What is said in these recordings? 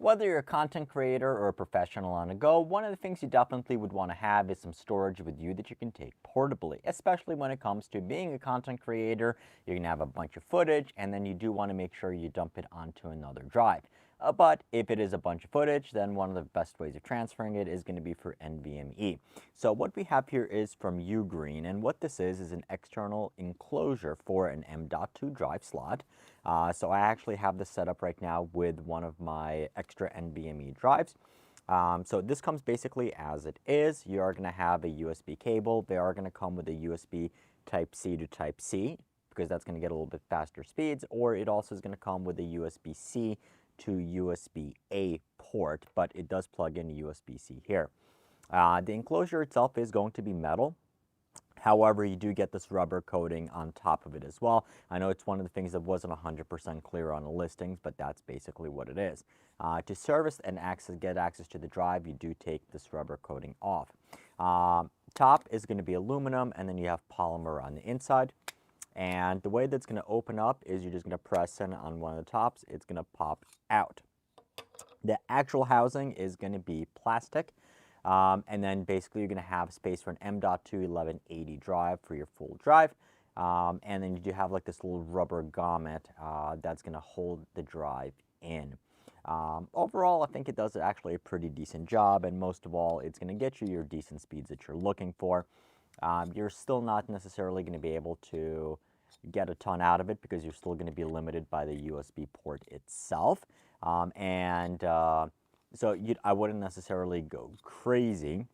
Whether you're a content creator or a professional on the go, one of the things you definitely would want to have is some storage with you that you can take portably, especially when it comes to being a content creator. You're going to have a bunch of footage, and then you do want to make sure you dump it onto another drive. But if it is a bunch of footage, then one of the best ways of transferring it is going to be for NVMe. So what we have here is from UGREEN, and what this is an external enclosure for an M.2 drive slot. So I actually have this set up right now with one of my extra NVMe drives. So this comes basically as it is. You are going to have a USB cable. They are going to come with a USB Type-C to Type-C, because that's going to get a little bit faster speeds, or it also is going to come with a USB-C to USB-A port, but it does plug in USB-C here. The enclosure itself is going to be metal. However, you do get this rubber coating on top of it as well. I know it's one of the things that wasn't 100% clear on the listings, but that's basically what it is. To service and get access to the drive, you do take this rubber coating off. Top is going to be aluminum, and then you have polymer on the inside. And the way that's going to open up is you're just going to press in on one of the tops. It's going to pop out. The actual housing is going to be plastic. And then basically you're going to have space for an M.2 1180 drive for your full drive. And then you do have like this little rubber grommet that's going to hold the drive in. Overall, I think it does actually a pretty decent job, and most of all, it's going to get you your decent speeds that you're looking for. You're still not necessarily going to be able to get a ton out of it because you're still going to be limited by the USB port itself. So I wouldn't necessarily go crazy,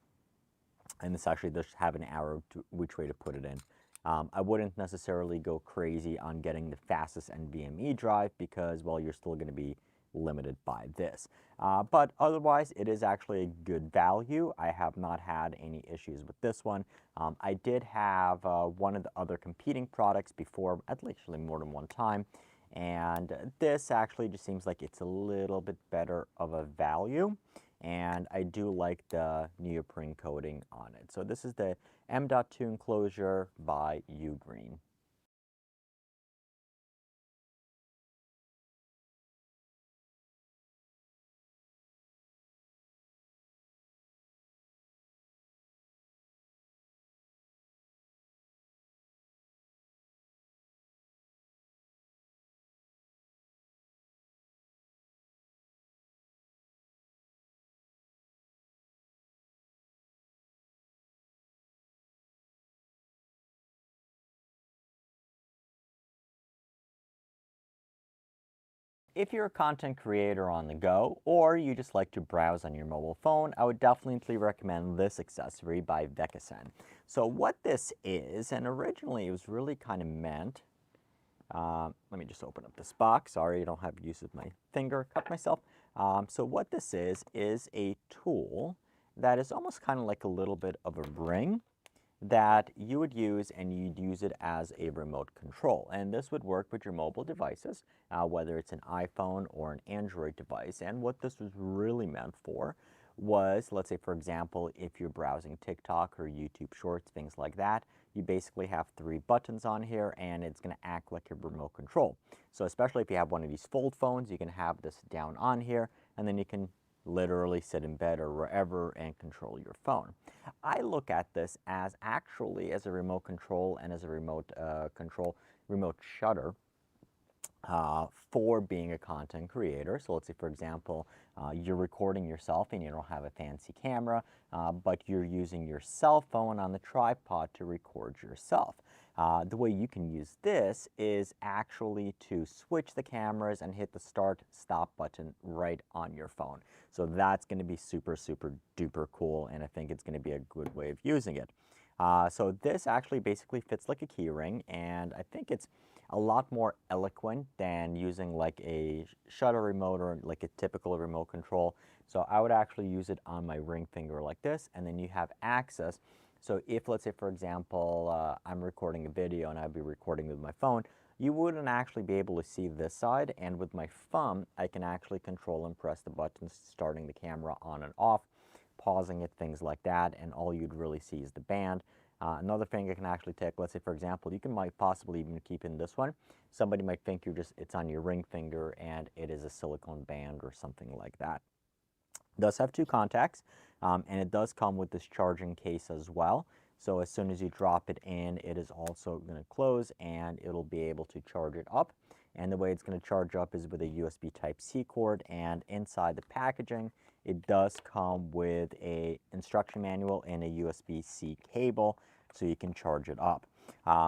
and this actually does have an arrow to which way to put it in. I wouldn't necessarily go crazy on getting the fastest NVMe drive because, well, you're still going to be limited by this. But otherwise, it is actually a good value. I have not had any issues with this one. I did have one of the other competing products before, actually more than one time, and this actually just seems like it's a little bit better of a value, and I do like the neoprene coating on it. So this is the M.2 enclosure by UGREEN. If you're a content creator on the go, or you just like to browse on your mobile phone, I would definitely recommend this accessory by Divulgation. So what this is, and originally it was really kind of meant, let me just open up this box. Sorry, I don't have use of my finger, cut myself. So what this is a tool that is almost kind of like a little bit of a ring that you would use, and you'd use it as a remote control. And this would work with your mobile devices, whether it's an iPhone or an Android device. And what this was really meant for was, let's say, for example, if you're browsing TikTok or YouTube Shorts, things like that, you basically have 3 buttons on here, and it's going to act like a remote control. So especially if you have one of these fold phones, you can have this down on here, and then you can literally sit in bed or wherever and control your phone. I look at this as actually as a remote control and as a remote remote shutter for being a content creator. So let's say, for example, you're recording yourself and you don't have a fancy camera, but you're using your cell phone on the tripod to record yourself. The way you can use this is actually to switch the cameras and hit the start/stop button right on your phone. So that's going to be super, super duper cool, and I think it's going to be a good way of using it. So this actually basically fits like a key ring, and I think it's a lot more eloquent than using like a shutter remote or like a typical remote control. So I would actually use it on my ring finger like this, and then you have access. So if, let's say, for example, I'm recording a video and I'd be recording with my phone, you wouldn't actually be able to see this side, and with my thumb, I can actually control and press the buttons, starting the camera on and off, pausing it, things like that, and all you'd really see is the band. Another thing I can actually take, let's say for example, you might possibly even keep in this one. Somebody might think it's on your ring finger and it is a silicone band or something like that. It does have 2 contacts, and it does come with this charging case as well. So as soon as you drop it in, it is also going to close and it'll be able to charge it up. And the way it's going to charge up is with a USB Type-C cord, and inside the packaging, it does come with a instruction manual and a USB-C cable so you can charge it up.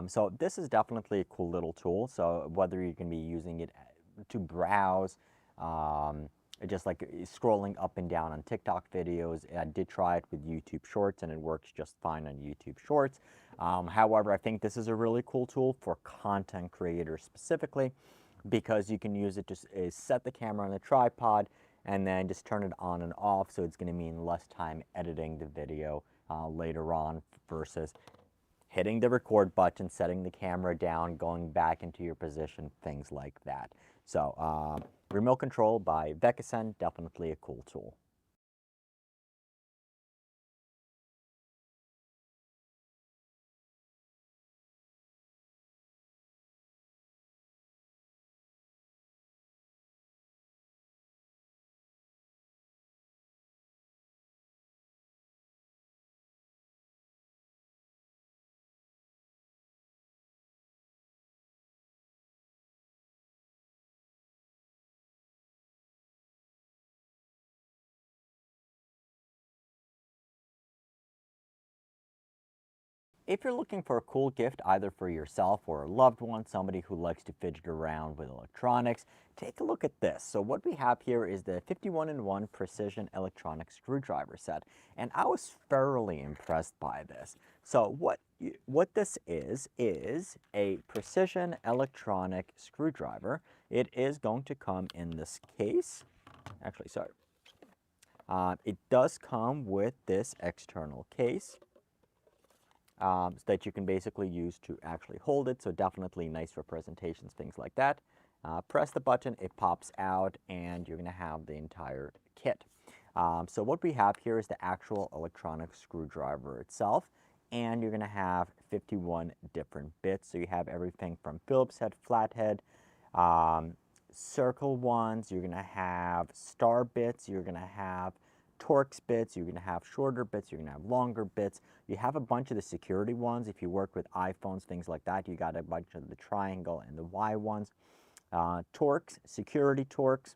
So this is definitely a cool little tool. So whether you can be using it to browse, just like scrolling up and down on TikTok videos. I did try it with YouTube Shorts and it works just fine on YouTube Shorts. However, I think this is a really cool tool for content creators specifically, because you can use it to set the camera on the tripod and then just turn it on and off, so it's going to mean less time editing the video later on versus hitting the record button, setting the camera down, going back into your position, things like that. So remote control by Vekisen, definitely a cool tool. If you're looking for a cool gift either for yourself or a loved one, somebody who likes to fidget around with electronics, take a look at this. So what we have here is the 51-in-1 precision electronic screwdriver set, and I was thoroughly impressed by this. So what this is a precision electronic screwdriver. It is going to come in this case. Actually, sorry. It does come with this external case. So that you can basically use to actually hold it, so definitely nice for presentations, things like that. Press the button, it pops out, and you're going to have the entire kit. So what we have here is the actual electronic screwdriver itself, and you're going to have 51 different bits. So you have everything from Phillips head, flathead, circle ones, you're going to have star bits, you're going to have Torx bits, you're going to have shorter bits, you're going to have longer bits. You have a bunch of the security ones. If you work with iPhones, things like that, you got a bunch of the triangle and the Y ones. Torx, security Torx,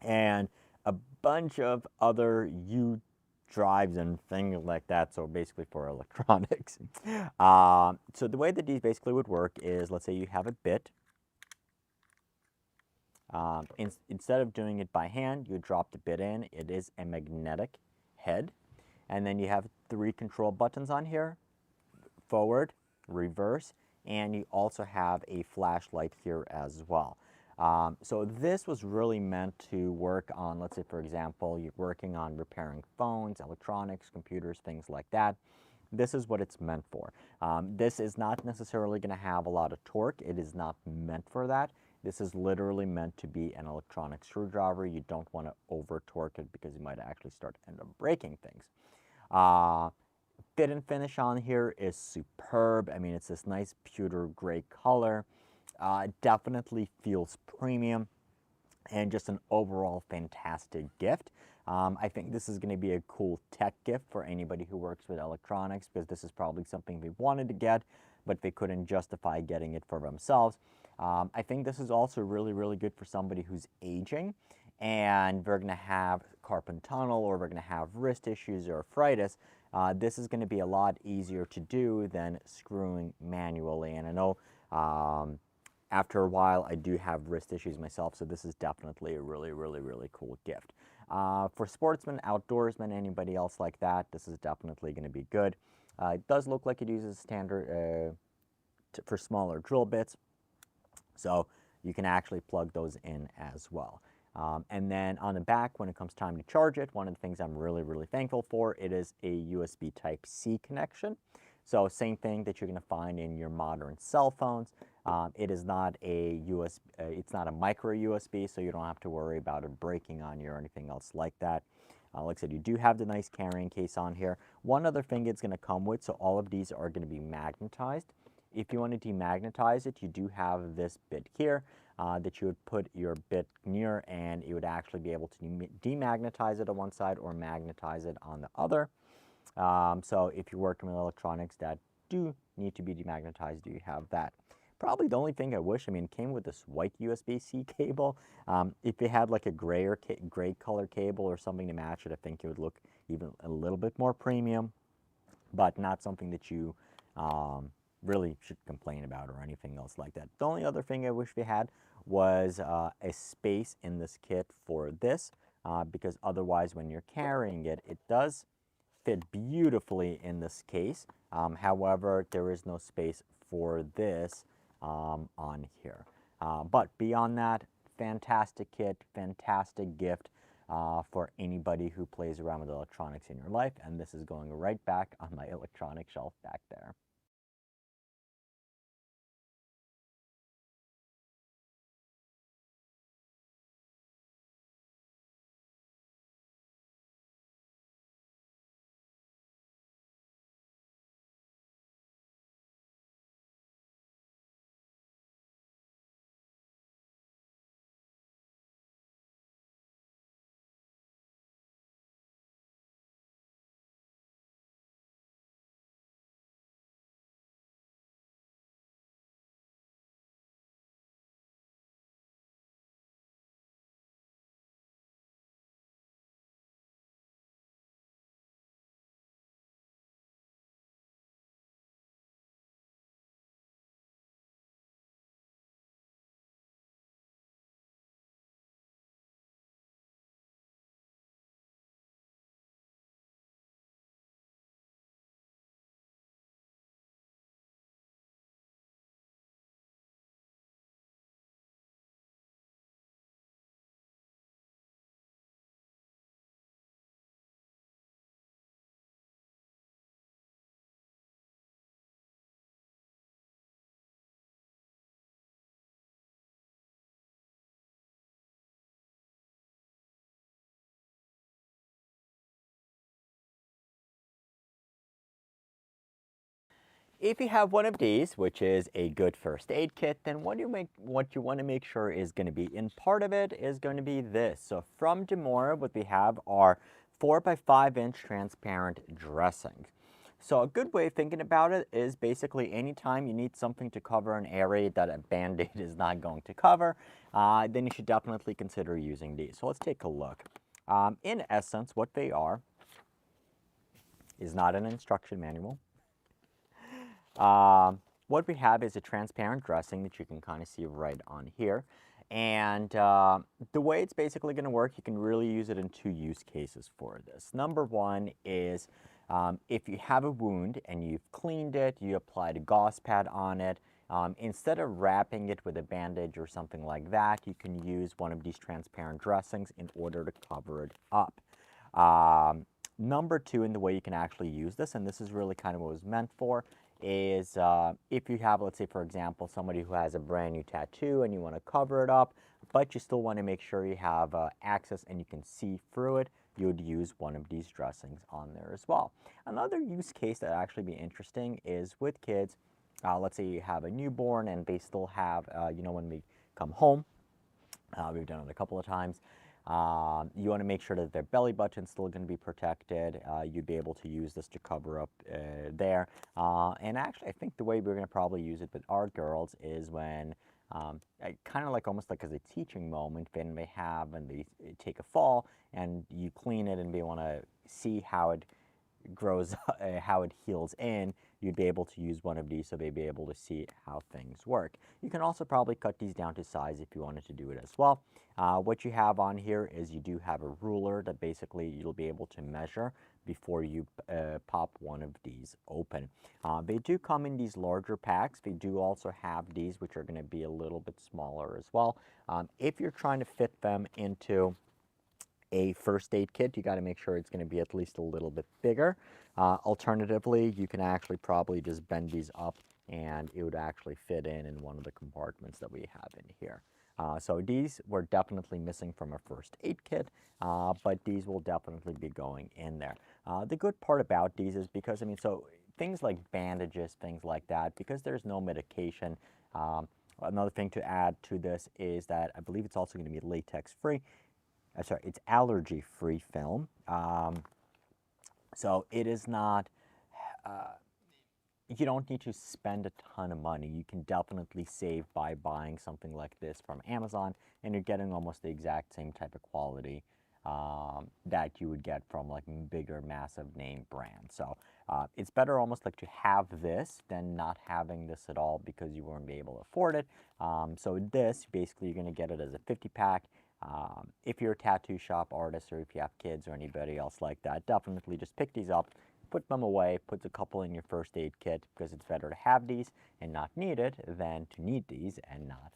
and a bunch of other U drives and things like that, so basically for electronics. So the way that these basically would work is, let's say you have a bit. Instead of doing it by hand, you drop the bit in. It is a magnetic head. And then you have 3 control buttons on here, forward, reverse, and you also have a flashlight here as well. So this was really meant to work on, let's say for example, you're working on repairing phones, electronics, computers, things like that. This is what it's meant for. This is not necessarily going to have a lot of torque. It is not meant for that. This is literally meant to be an electronic screwdriver. You don't want to over torque it because you might actually end up breaking things. Fit and finish on here is superb. I mean, it's this nice pewter gray color. Definitely feels premium and just an overall fantastic gift. I think this is going to be a cool tech gift for anybody who works with electronics, because this is probably something they wanted to get, but they couldn't justify getting it for themselves. I think this is also really, really good for somebody who's aging and they're going to have carpal tunnel, or they're going to have wrist issues or arthritis. This is going to be a lot easier to do than screwing manually. And I know after a while I do have wrist issues myself, so this is definitely a really, really, really cool gift. For sportsmen, outdoorsmen, anybody else like that, this is definitely going to be good. It does look like it uses standard for smaller drill bits, so you can actually plug those in as well. And then on the back, when it comes time to charge it, one of the things I'm really, really thankful for, it is a USB Type-C connection. So same thing that you're going to find in your modern cell phones. It is not a it's not a micro USB, so you don't have to worry about it breaking on you or anything else like that. Like I said, you do have the nice carrying case on here. One other thing it's going to come with, so all of these are going to be magnetized. If you want to demagnetize it, you do have this bit here that you would put your bit near, and it would actually be able to demagnetize it on one side or magnetize it on the other. So if you're working with electronics that do need to be demagnetized, you have that. Probably the only thing I wish, it came with this white USB-C cable. If it had like a gray color cable or something to match it, I think it would look even a little bit more premium, but not something that you really should complain about or anything else like that. The only other thing I wish we had was a space in this kit for this, because otherwise when you're carrying it, it does fit beautifully in this case. However, there is no space for this on here. But beyond that, fantastic kit, fantastic gift for anybody who plays around with electronics in your life. And this is going right back on my electronic shelf back there. If you have one of these, which is a good first aid kit, then what you want to make sure is going to be in part of it is going to be this. So from Demora, what we have are 4 by 5 inch transparent dressings. So a good way of thinking about it is basically anytime you need something to cover an area that a Band-Aid is not going to cover, then you should definitely consider using these. So let's take a look. In essence, what they are is not an instruction manual. What we have is a transparent dressing that you can kind of see right on here. And the way it's basically going to work, you can really use it in 2 use cases for this. Number one is if you have a wound and you've cleaned it, you applied a gauze pad on it, instead of wrapping it with a bandage or something like that, you can use one of these transparent dressings in order to cover it up. Number two, in the way you can actually use this, and this is really kind of what it was meant for, is if you have, let's say, for example, somebody who has a brand new tattoo and you want to cover it up, but you still want to make sure you have access and you can see through it, you would use one of these dressings on there as well. Another use case that actually be interesting is with kids. Let's say you have a newborn and they still have, when we come home, we've done it a couple of times, you want to make sure that their belly button's still going to be protected. You'd be able to use this to cover up there. And actually, I think the way we're going to probably use it with our girls is when, kind of like almost like as a teaching moment, when they take a fall and you clean it and they want to see how it grows, how it heals in, you'd be able to use one of these so they'd be able to see how things work. You can also probably cut these down to size if you wanted to do it as well. What you have on here is you do have a ruler that basically you'll be able to measure before you pop one of these open. They do come in these larger packs. They do also have these which are going to be a little bit smaller as well. If you're trying to fit them into a first aid kit, you got to make sure it's going to be at least a little bit bigger. Alternatively, you can actually probably just bend these up and it would actually fit in one of the compartments that we have in here. So these were definitely missing from a first aid kit, but these will definitely be going in there. The good part about these is because, I mean, so things like bandages, things like that, because there's no medication. Another thing to add to this is that I believe it's also going to be latex free. Sorry, it's allergy free film. So it is not, you don't need to spend a ton of money. You can definitely save by buying something like this from Amazon, and you're getting almost the exact same type of quality that you would get from like bigger, massive name brands. So it's better almost like to have this than not having this at all because you won't be able to afford it. So this, basically, you're going to get it as a 50-pack. If you're a tattoo shop artist or if you have kids or anybody else like that, definitely just pick these up, put them away, put a couple in your first aid kit because it's better to have these and not need it than to need these and not